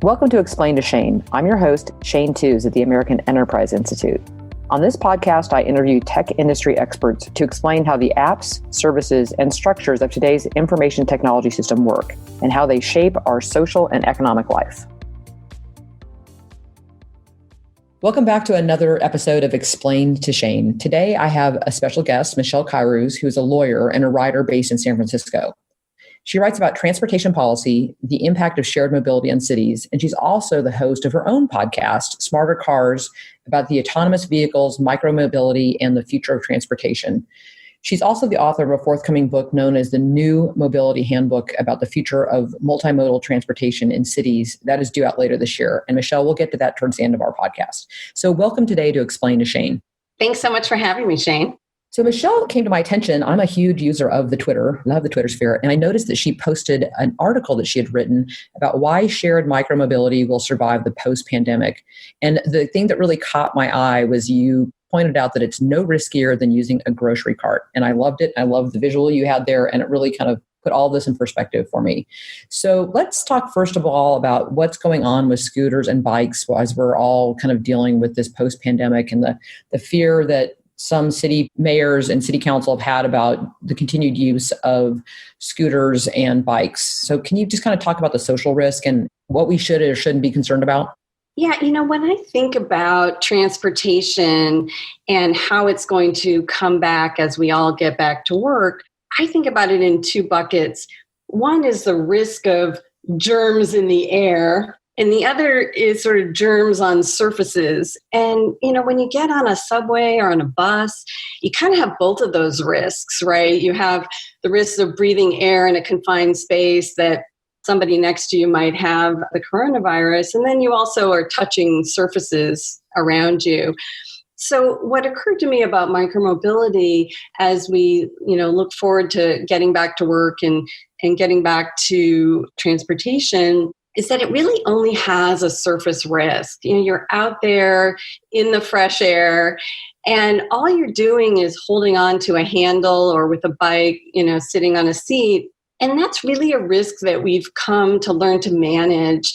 Welcome to Explain to Shane. I'm your host, Shane Tews at the American Enterprise Institute. On this podcast, I interview tech industry experts to explain how the apps, services, and structures of today's information technology system work and how they shape our social and economic life. Welcome back to another episode of Explain to Shane. Today, I have a special guest, Michele Kyrouz, who is a lawyer and a writer based in San Francisco. She writes about transportation policy, the impact of shared mobility on cities, and she's also the host of her own podcast, Smarter Cars, about the autonomous vehicles, micromobility, and the future of transportation. She's also the author of a forthcoming book known as the New Mobility Handbook about the future of multimodal transportation in cities that is due out later this year. And Michele, we'll get to that towards the end of our podcast. So welcome today to Explain to Shane. Thanks so much for having me, Shane. So Michele came to my attention. I'm a huge user of the Twitter, love the Twitter sphere. And I noticed that she posted an article that she had written about why shared micromobility will survive the post-pandemic. And the thing that really caught my eye was you pointed out that it's no riskier than using a grocery cart. And I loved it. I loved the visual you had there. And it really kind of put all this in perspective for me. So let's talk first of all about what's going on with scooters and bikes as we're all kind of dealing with this post-pandemic and the fear that some city mayors and city council have had about the continued use of scooters and bikes. So can you just kind of talk about the social risk and what we should or shouldn't be concerned about? Yeah, when I think about transportation and how it's going to come back as we all get back to work, I think about it in two buckets. One is the risk of germs in the air, and the other is sort of germs on surfaces. And, when you get on a subway or on a bus, you kind of have both of those risks, right? You have the risk of breathing air in a confined space that somebody next to you might have the coronavirus. And then you also are touching surfaces around you. So what occurred to me about micromobility as we, look forward to getting back to work and getting back to transportation is that it really only has a surface risk. You're out there in the fresh air, and all you're doing is holding on to a handle or with a bike, sitting on a seat. And that's really a risk that we've come to learn to manage,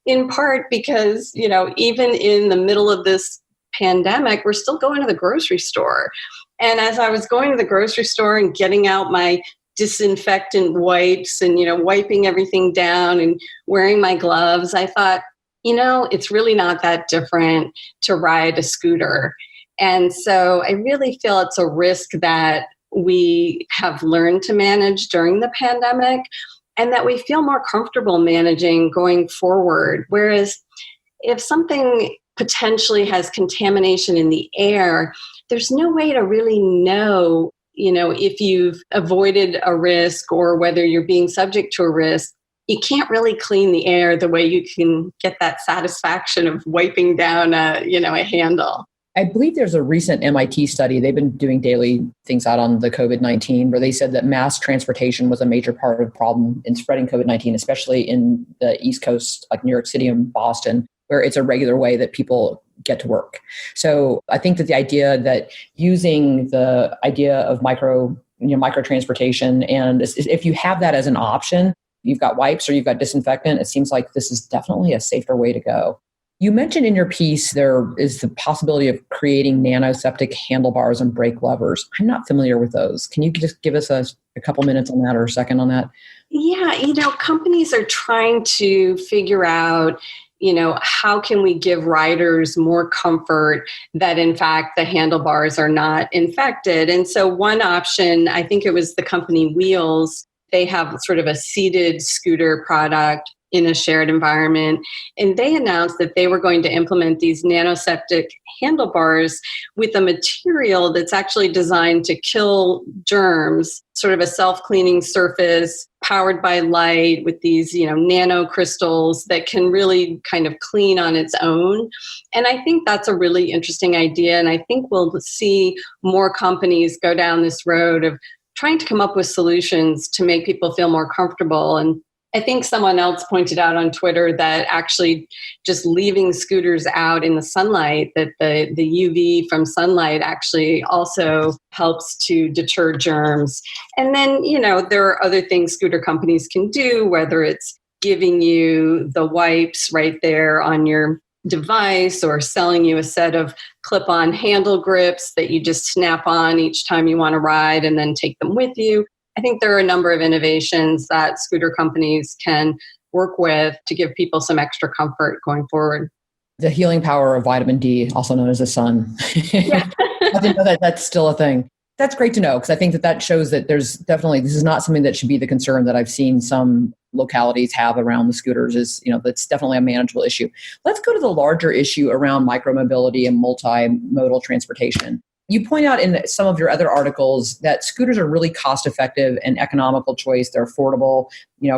in part because, even in the middle of this pandemic, we're still going to the grocery store. And as I was going to the grocery store and getting out my disinfectant wipes and, wiping everything down and wearing my gloves, I thought, it's really not that different to ride a scooter. And so I really feel it's a risk that we have learned to manage during the pandemic and that we feel more comfortable managing going forward. Whereas if something potentially has contamination in the air, there's no way to really know if you've avoided a risk or whether you're being subject to a risk. You can't really clean the air the way you can get that satisfaction of wiping down a handle. I believe there's a recent MIT study. They've been doing daily things out on the COVID-19 where they said that mass transportation was a major part of the problem in spreading COVID-19, especially in the East Coast, like New York City and Boston, where it's a regular way that people get to work. So I think that the idea that using the idea of micro transportation, and if you have that as an option, you've got wipes or you've got disinfectant, it seems like this is definitely a safer way to go. You mentioned in your piece there is the possibility of creating nanoseptic handlebars and brake levers. I'm not familiar with those. Can you just give us a couple minutes on that or a second on that? Yeah, companies are trying to figure out how can we give riders more comfort that in fact the handlebars are not infected? And so one option, I think it was the company Wheels, they have sort of a seated scooter product in a shared environment. And they announced that they were going to implement these nanoseptic handlebars with a material that's actually designed to kill germs, sort of a self-cleaning surface powered by light with these, nanocrystals that can really kind of clean on its own. And I think that's a really interesting idea. And I think we'll see more companies go down this road of trying to come up with solutions to make people feel more comfortable. And I think someone else pointed out on Twitter that actually just leaving scooters out in the sunlight, that the UV from sunlight actually also helps to deter germs. And then, there are other things scooter companies can do, whether it's giving you the wipes right there on your device or selling you a set of clip-on handle grips that you just snap on each time you want to ride and then take them with you. I think there are a number of innovations that scooter companies can work with to give people some extra comfort going forward. The healing power of vitamin D, also known as the sun. Yeah. I didn't know that that's still a thing. That's great to know, because I think that shows that there's definitely, this is not something that should be the concern that I've seen some localities have around the scooters. Is, that's definitely a manageable issue. Let's go to the larger issue around micromobility and multimodal transportation. You point out in some of your other articles that scooters are really cost effective and economical choice. They're affordable.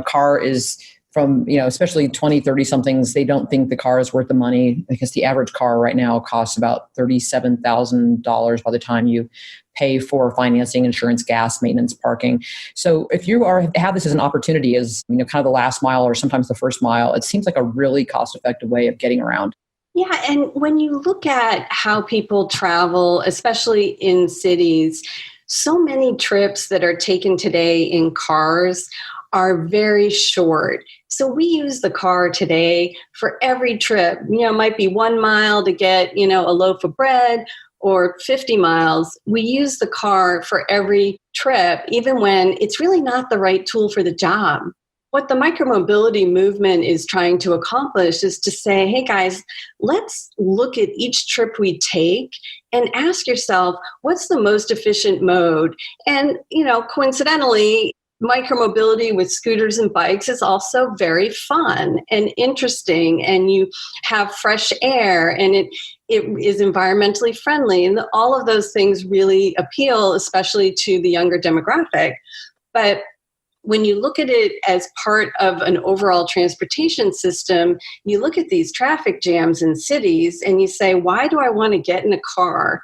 Car is from, especially 20, 30 somethings, they don't think the car is worth the money, because the average car right now costs about $37,000 by the time you pay for financing, insurance, gas, maintenance, parking. So if you have this as an opportunity, as kind of the last mile or sometimes the first mile, it seems like a really cost-effective way of getting around. Yeah, and when you look at how people travel, especially in cities, so many trips that are taken today in cars are very short. So we use the car today for every trip. It might be 1 mile to get, a loaf of bread, or 50 miles. We use the car for every trip, even when it's really not the right tool for the job. What the micromobility movement is trying to accomplish is to say, hey guys, let's look at each trip we take and ask yourself, what's the most efficient mode? And, coincidentally, micromobility with scooters and bikes is also very fun and interesting, and you have fresh air, and it is environmentally friendly, and all of those things really appeal, especially to the younger demographic. But when you look at it as part of an overall transportation system, you look at these traffic jams in cities and you say, why do I want to get in a car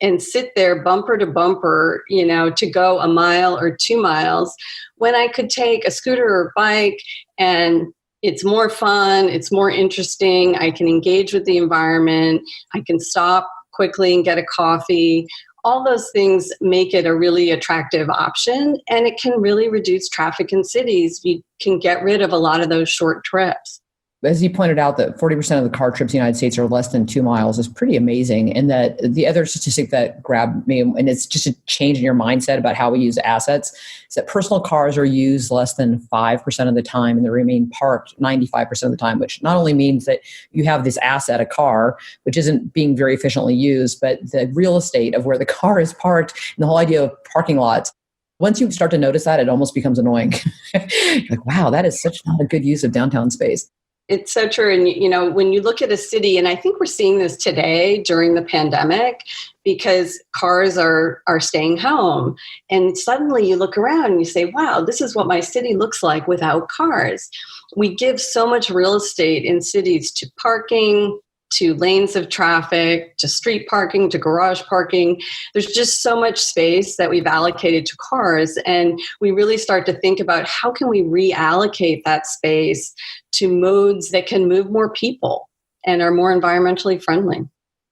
and sit there bumper to bumper, to go 1 mile or 2 miles, when I could take a scooter or bike and it's more fun, it's more interesting, I can engage with the environment, I can stop quickly and get a coffee. All those things make it a really attractive option, and it can really reduce traffic in cities. You can get rid of a lot of those short trips. As you pointed out, that 40% of the car trips in the United States are less than 2 miles is pretty amazing. And that the other statistic that grabbed me, and it's just a change in your mindset about how we use assets, is that personal cars are used less than 5% of the time, and they remain parked 95% of the time, which not only means that you have this asset, a car, which isn't being very efficiently used, but the real estate of where the car is parked and the whole idea of parking lots. Once you start to notice that, it almost becomes annoying. Like, wow, that is such not a good use of downtown space. It's so true. And, when you look at a city, and I think we're seeing this today during the pandemic, because cars are staying home. And suddenly you look around and you say, wow, this is what my city looks like without cars. We give so much real estate in cities to parking, to lanes of traffic, to street parking, to garage parking. There's just so much space that we've allocated to cars. And we really start to think about how can we reallocate that space to modes that can move more people and are more environmentally friendly.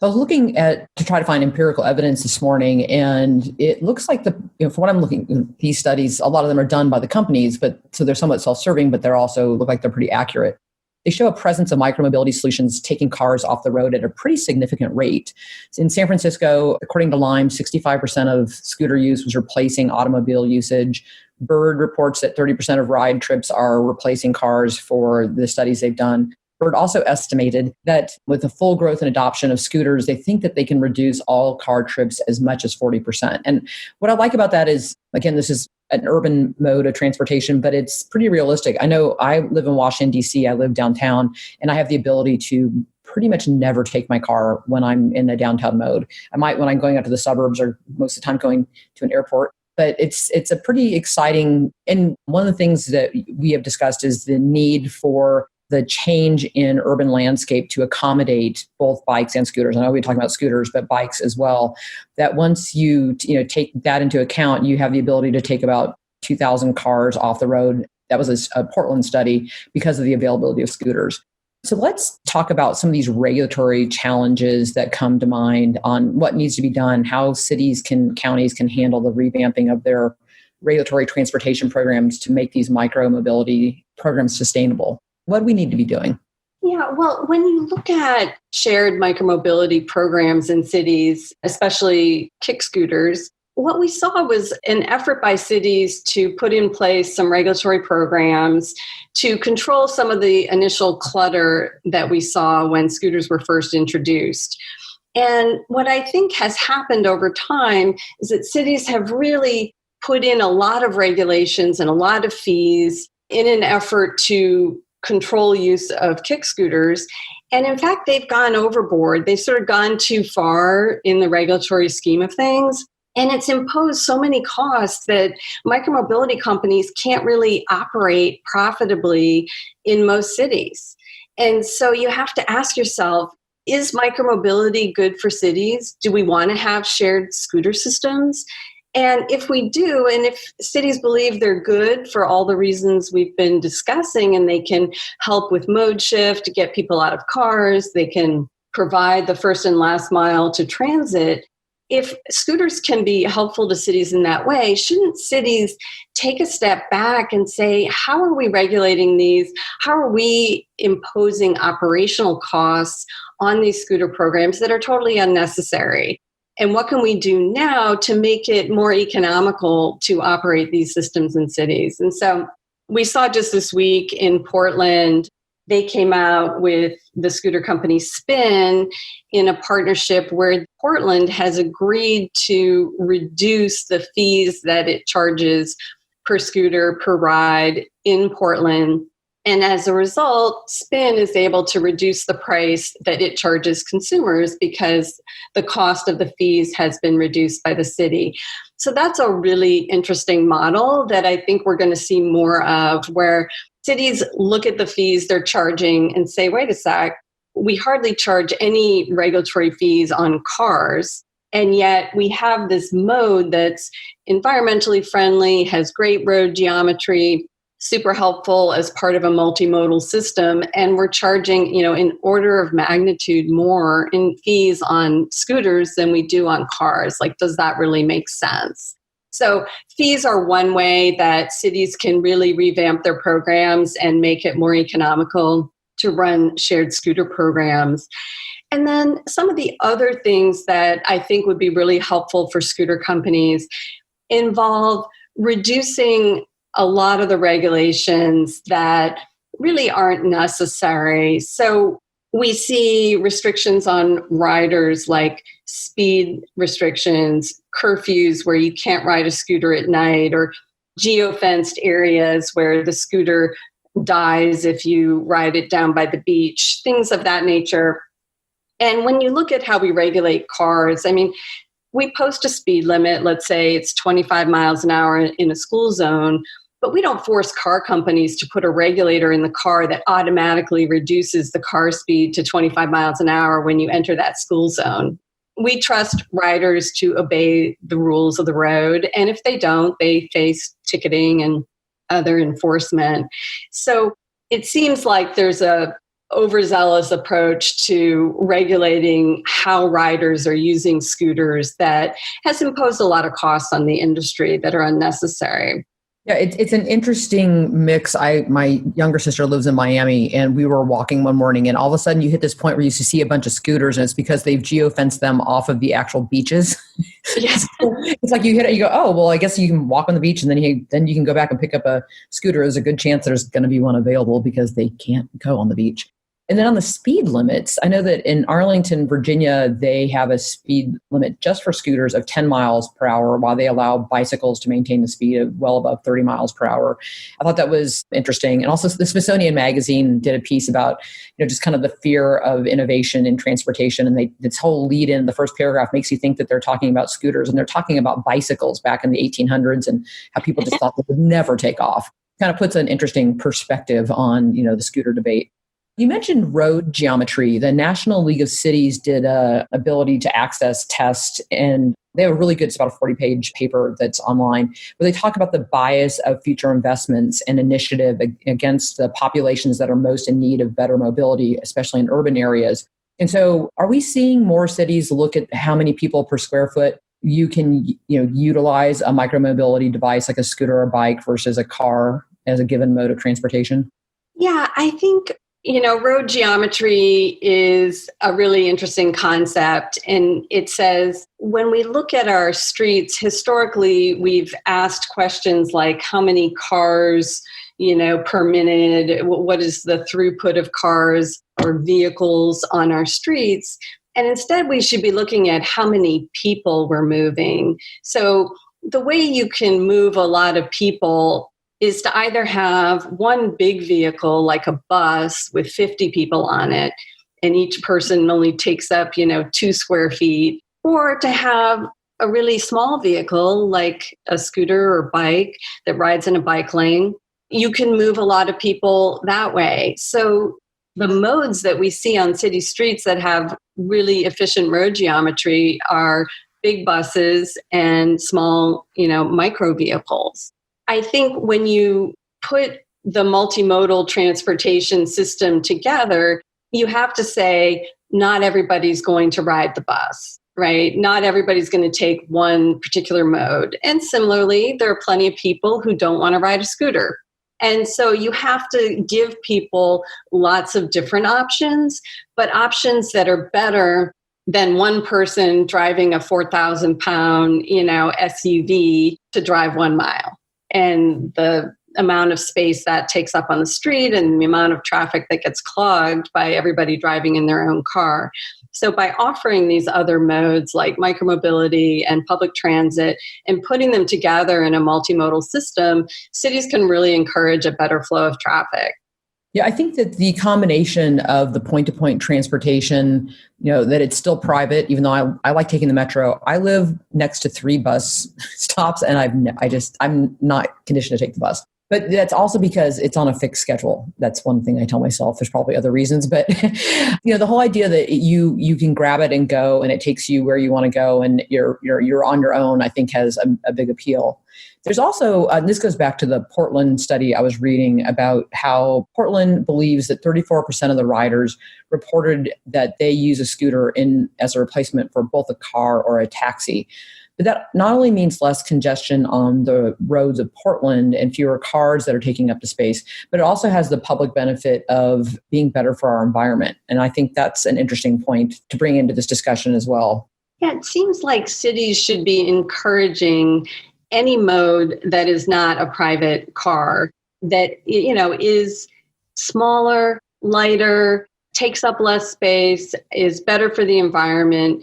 I was looking to try to find empirical evidence this morning, and it looks like from what I'm looking, these studies, a lot of them are done by the companies, but so they're somewhat self-serving, but they're also look like they're pretty accurate. They show a presence of micromobility solutions taking cars off the road at a pretty significant rate. In San Francisco, according to Lime, 65% of scooter use was replacing automobile usage. Bird reports that 30% of ride trips are replacing cars for the studies they've done. Bird also estimated that with the full growth and adoption of scooters, they think that they can reduce all car trips as much as 40%. And what I like about that is, again, this is an urban mode of transportation, but it's pretty realistic. I know I live in Washington, D.C. I live downtown, and I have the ability to pretty much never take my car when I'm in a downtown mode. I might when I'm going out to the suburbs, or most of the time going to an airport. But it's a pretty exciting, and one of the things that we have discussed is the need for the change in urban landscape to accommodate both bikes and scooters. I know we're talking about scooters, but bikes as well. That once you take that into account, you have the ability to take about 2,000 cars off the road. That was a Portland study because of the availability of scooters. So let's talk about some of these regulatory challenges that come to mind on what needs to be done, how counties can handle the revamping of their regulatory transportation programs to make these micro-mobility program sustainable? What do we need to be doing? Yeah, well, when you look at shared micromobility programs in cities, especially kick scooters, what we saw was an effort by cities to put in place some regulatory programs to control some of the initial clutter that we saw when scooters were first introduced. And what I think has happened over time is that cities have really put in a lot of regulations and a lot of fees in an effort to control use of kick scooters. And in fact, they've gone overboard. They've sort of gone too far in the regulatory scheme of things. And it's imposed so many costs that micromobility companies can't really operate profitably in most cities. And so you have to ask yourself, is micromobility good for cities? Do we want to have shared scooter systems? And if we do, and if cities believe they're good for all the reasons we've been discussing, and they can help with mode shift to get people out of cars, they can provide the first and last mile to transit, if scooters can be helpful to cities in that way, shouldn't cities take a step back and say, how are we regulating these? How are we imposing operational costs on these scooter programs that are totally unnecessary? And what can we do now to make it more economical to operate these systems in cities? And so we saw just this week in Portland, they came out with the scooter company Spin in a partnership where Portland has agreed to reduce the fees that it charges per scooter, per ride in Portland. And as a result, Spin is able to reduce the price that it charges consumers because the cost of the fees has been reduced by the city. So that's a really interesting model that I think we're going to see more of, where cities look at the fees they're charging and say, wait a sec, we hardly charge any regulatory fees on cars. And yet we have this mode that's environmentally friendly, has great road geometry, super helpful as part of a multimodal system. And we're charging, in order of magnitude more in fees on scooters than we do on cars. Like, does that really make sense? So fees are one way that cities can really revamp their programs and make it more economical to run shared scooter programs. And then some of the other things that I think would be really helpful for scooter companies involve reducing a lot of the regulations that really aren't necessary. So we see restrictions on riders, like speed restrictions, curfews where you can't ride a scooter at night, or geofenced areas where the scooter dies if you ride it down by the beach, things of that nature. And when you look at how we regulate cars, we post a speed limit, let's say it's 25 miles an hour in a school zone, but we don't force car companies to put a regulator in the car that automatically reduces the car speed to 25 miles an hour when you enter that school zone. We trust riders to obey the rules of the road, and if they don't, they face ticketing and other enforcement. So it seems like there's a overzealous approach to regulating how riders are using scooters that has imposed a lot of costs on the industry that are unnecessary. Yeah, it's an interesting mix. My younger sister lives in Miami, and we were walking one morning, and all of a sudden you hit this point where you see a bunch of scooters, and it's because they've geofenced them off of the actual beaches. Yes. It's like you hit it, you go, oh, well, I guess you can walk on the beach, and then you can go back and pick up a scooter. There's a good chance there's going to be one available because they can't go on the beach. And then on the speed limits, I know that in Arlington, Virginia, they have a speed limit just for scooters of 10 miles per hour, while they allow bicycles to maintain the speed of well above 30 miles per hour. I thought that was interesting. And also the Smithsonian Magazine did a piece about, just kind of the fear of innovation in transportation. And this whole lead in the first paragraph makes you think that they're talking about scooters, and they're talking about bicycles back in the 1800s and how people just thought they would never take off. Kind of puts an interesting perspective on, the scooter debate. You mentioned road geometry. The National League of Cities did a ability to access test, and they have a really good, it's about a 40-page paper that's online, where they talk about the bias of future investments and initiative against the populations that are most in need of better mobility, especially in urban areas. And so are we seeing more cities look at how many people per square foot you can utilize a micromobility device like a scooter or bike versus a car? as a given mode of transportation? Yeah, I think, road geometry is a really interesting concept. And it says when we look at our streets, historically, we've asked questions like how many cars, per minute, what is the throughput of cars or vehicles on our streets? And instead, we should be looking at how many people we're moving. So the way you can move a lot of people is to either have one big vehicle like a bus with 50 people on it, and each person only takes up, 2 square feet, or to have a really small vehicle like a scooter or bike that rides in a bike lane. You can move a lot of people that way. So the modes that we see on city streets that have really efficient road geometry are big buses and small, micro vehicles. I think when you put the multimodal transportation system together, you have to say not everybody's going to ride the bus, right? Not everybody's going to take one particular mode. And similarly, there are plenty of people who don't want to ride a scooter. And so you have to give people lots of different options, but options that are better than one person driving a 4,000 pound, SUV to drive 1 mile. And the amount of space that takes up on the street and the amount of traffic that gets clogged by everybody driving in their own car. So by offering these other modes like micromobility and public transit and putting them together in a multimodal system, cities can really encourage a better flow of traffic. Yeah, I think that the combination of the point-to-point transportation, that it's still private, even though I like taking the metro. I live next to 3 bus stops, and I'm not conditioned to take the bus. But that's also because it's on a fixed schedule. That's one thing I tell myself. There's probably other reasons, but the whole idea that you can grab it and go, and it takes you where you want to go, and you're on your own, I think has a big appeal. There's also, this goes back to the Portland study I was reading about how Portland believes that 34% of the riders reported that they use a scooter as a replacement for both a car or a taxi. But that not only means less congestion on the roads of Portland and fewer cars that are taking up the space, but it also has the public benefit of being better for our environment. And I think that's an interesting point to bring into this discussion as well. Yeah, it seems like cities should be encouraging any mode that is not a private car, that, is smaller, lighter, takes up less space, is better for the environment.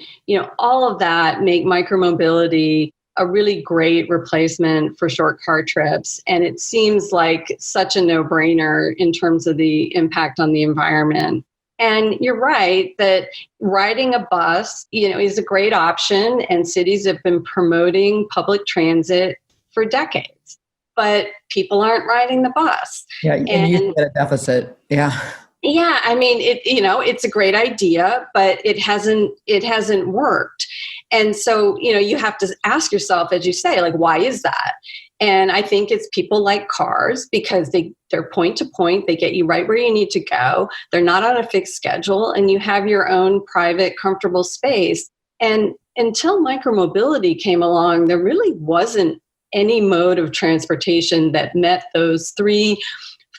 All of that make micromobility a really great replacement for short car trips. And it seems like such a no-brainer in terms of the impact on the environment. And you're right that riding a bus, is a great option, and cities have been promoting public transit for decades. But people aren't riding the bus. Yeah, and you get a deficit. Yeah. Yeah, I mean, it's a great idea, but it hasn't worked. And so, you have to ask yourself, as you say, like, why is that? And I think it's people like cars because they're point to point. They get you right where you need to go. They're not on a fixed schedule, and you have your own private, comfortable space. And until micromobility came along, there really wasn't any mode of transportation that met those 3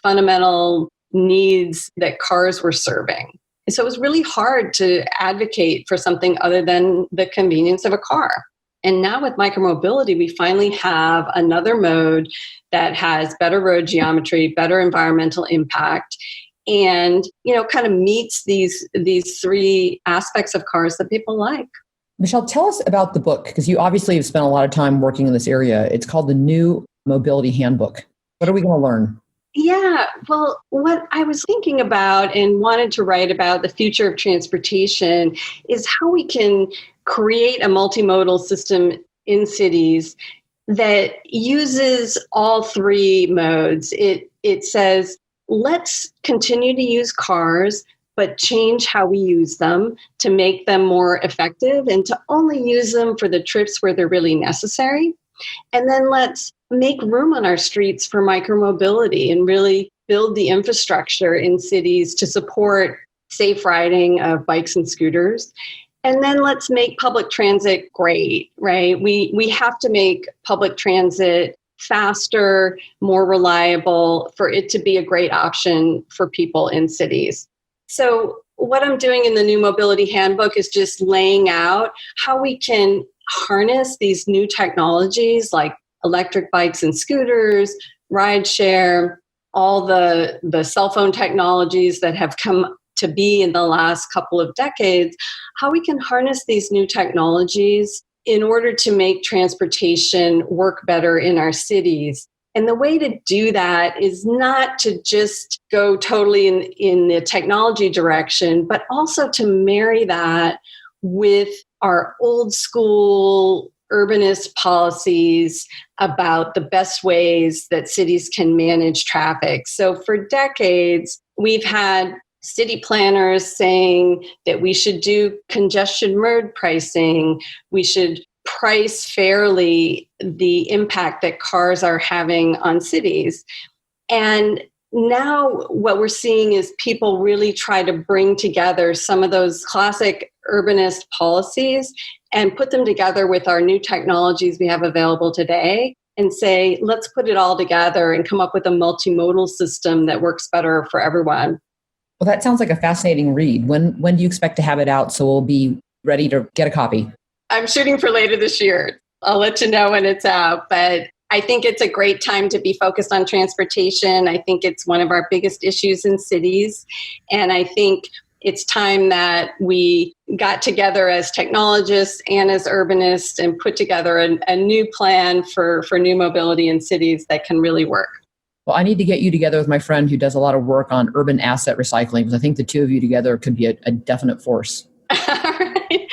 fundamental needs that cars were serving. And so it was really hard to advocate for something other than the convenience of a car. And now with micromobility, we finally have another mode that has better road geometry, better environmental impact, and, kind of meets these 3 aspects of cars that people like. Michele, tell us about the book, because you obviously have spent a lot of time working in this area. It's called the New Mobility Handbook. What are we going to learn? Yeah, well, what I was thinking about and wanted to write about the future of transportation is how we can create a multimodal system in cities that uses all 3 modes. It says, let's continue to use cars, but change how we use them to make them more effective and to only use them for the trips where they're really necessary. And then let's make room on our streets for micromobility and really build the infrastructure in cities to support safe riding of bikes and scooters. And then let's make public transit great, right? We have to make public transit faster, more reliable, for it to be a great option for people in cities. So what I'm doing in the new Mobility Handbook is just laying out how we can harness these new technologies like electric bikes and scooters, rideshare, all the cell phone technologies that have come to be in the last couple of decades, how we can harness these new technologies in order to make transportation work better in our cities. And the way to do that is not to just go totally in the technology direction, but also to marry that with our old school urbanist policies about the best ways that cities can manage traffic. So for decades, we've had city planners saying that we should do congestion merge pricing, we should price fairly the impact that cars are having on cities. And now what we're seeing is people really try to bring together some of those classic urbanist policies and put them together with our new technologies we have available today and say, let's put it all together and come up with a multimodal system that works better for everyone. Well, that sounds like a fascinating read. When do you expect to have it out so we'll be ready to get a copy? I'm shooting for later this year. I'll let you know when it's out, but I think it's a great time to be focused on transportation. I think it's one of our biggest issues in cities. And I think it's time that we got together as technologists and as urbanists and put together a new plan for new mobility in cities that can really work. Well, I need to get you together with my friend who does a lot of work on urban asset recycling, because I think the two of you together could be a definite force. All right.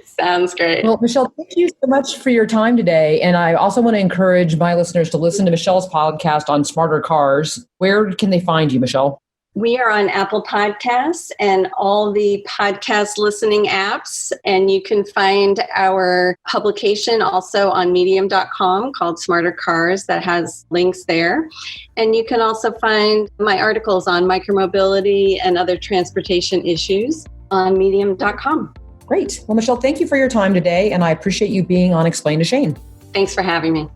Sounds great. Well, Michele, thank you so much for your time today. And I also want to encourage my listeners to listen to Michele's podcast on smarter cars. Where can they find you, Michele? We are on Apple Podcasts and all the podcast listening apps. And you can find our publication also on medium.com called Smarter Cars that has links there. And you can also find my articles on micromobility and other transportation issues on medium.com. Great. Well, Michele, thank you for your time today. And I appreciate you being on Explain to Shane. Thanks for having me.